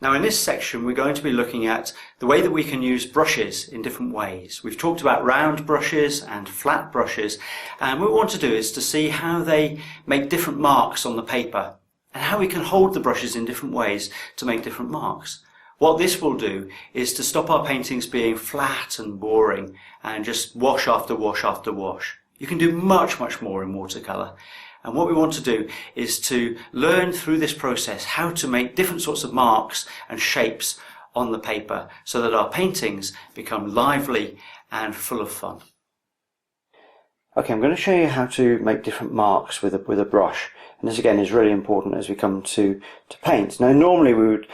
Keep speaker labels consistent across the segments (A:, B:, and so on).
A: Now in this section we're going to be looking at the way that we can use brushes in different ways. We've talked about round brushes and flat brushes, and what we want to do is to see how they make different marks on the paper and how we can hold the brushes in different ways to make different marks. What this will do is to stop our paintings being flat and boring and just wash after wash after wash. You can do much more in watercolour. And what we want to do is to learn through this process how to make different sorts of marks and shapes on the paper so that our paintings become lively and full of fun. Okay, I'm going to show you how to make different marks with a brush. And this again is really important as we come to paint. Now normally we would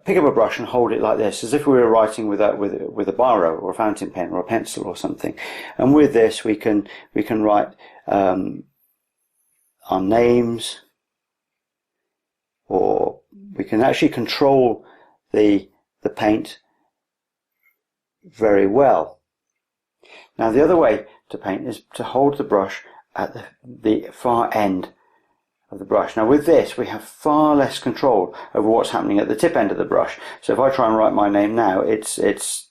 A: pick up a brush and hold it like this, as if we were writing with a biro or a fountain pen or a pencil or something. And with this we can write our names, or we can actually control the paint very well. Now the other way to paint is to hold the brush at the far end of the brush. Now with this we have far less control over what's happening at the tip end of the brush. So if I try and write my name now, it's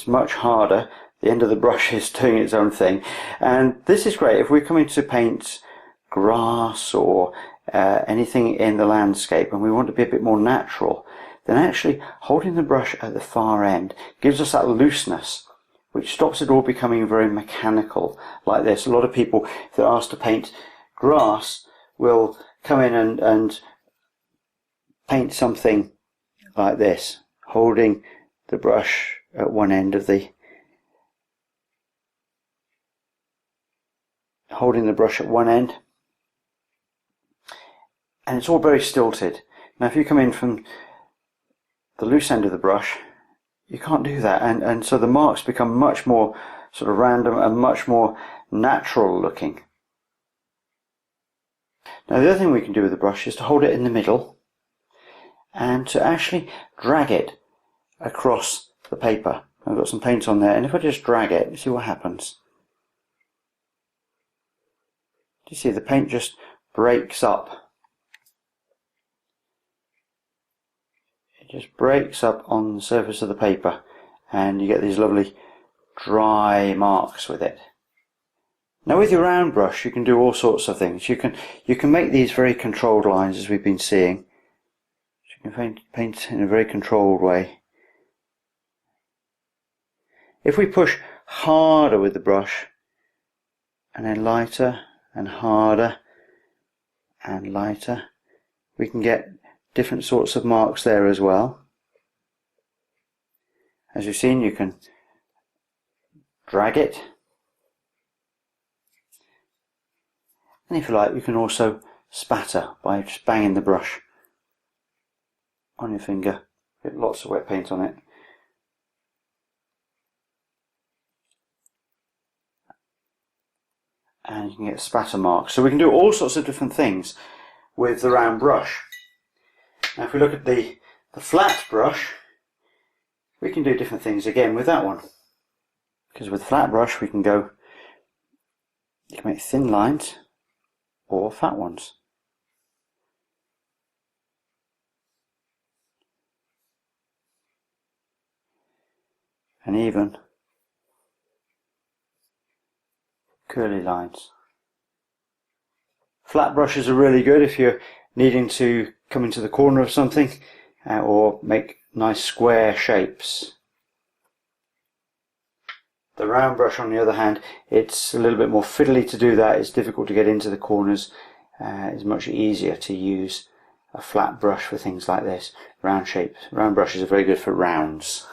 A: much harder. The end of the brush is doing its own thing, and this is great if we're coming to paint grass or anything in the landscape and we want to be a bit more natural. Then actually holding the brush at the far end gives us that looseness, which stops it all becoming very mechanical like this. A lot of people, if they're asked to paint grass, will come in and paint something like this, holding the brush at one end of the end, and it's all very stilted. Now if you come in from the loose end of the brush, you can't do that, and so the marks become much more sort of random and much more natural looking. Now the other thing we can do with the brush is to hold it in the middle and to actually drag it across the paper. I've got some paint on there, and if I just drag it, see what happens. Do you see the paint just breaks up? It just breaks up on the surface of the paper and you get these lovely dry marks with it. Now with your round brush you can do all sorts of things. You can make these very controlled lines as we've been seeing. You can paint in a very controlled way. If we push harder with the brush and then lighter and harder and lighter, we can get different sorts of marks there as well. As you've seen, you can drag it, and if you like you can also spatter by just banging the brush on your finger. Get lots of wet paint on it. And you can get spatter marks. So we can do all sorts of different things with the round brush. Now if we look at the flat brush, we can do different things again with that one. Because with the flat brush you can make thin lines or fat ones. And even curly lines. Flat brushes are really good if you're needing to come into the corner of something or make nice square shapes. The round brush, on the other hand, it's a little bit more fiddly to do that. It's difficult to get into the corners. It's much easier to use a flat brush for things like this. Round shapes. Round brushes are very good for rounds.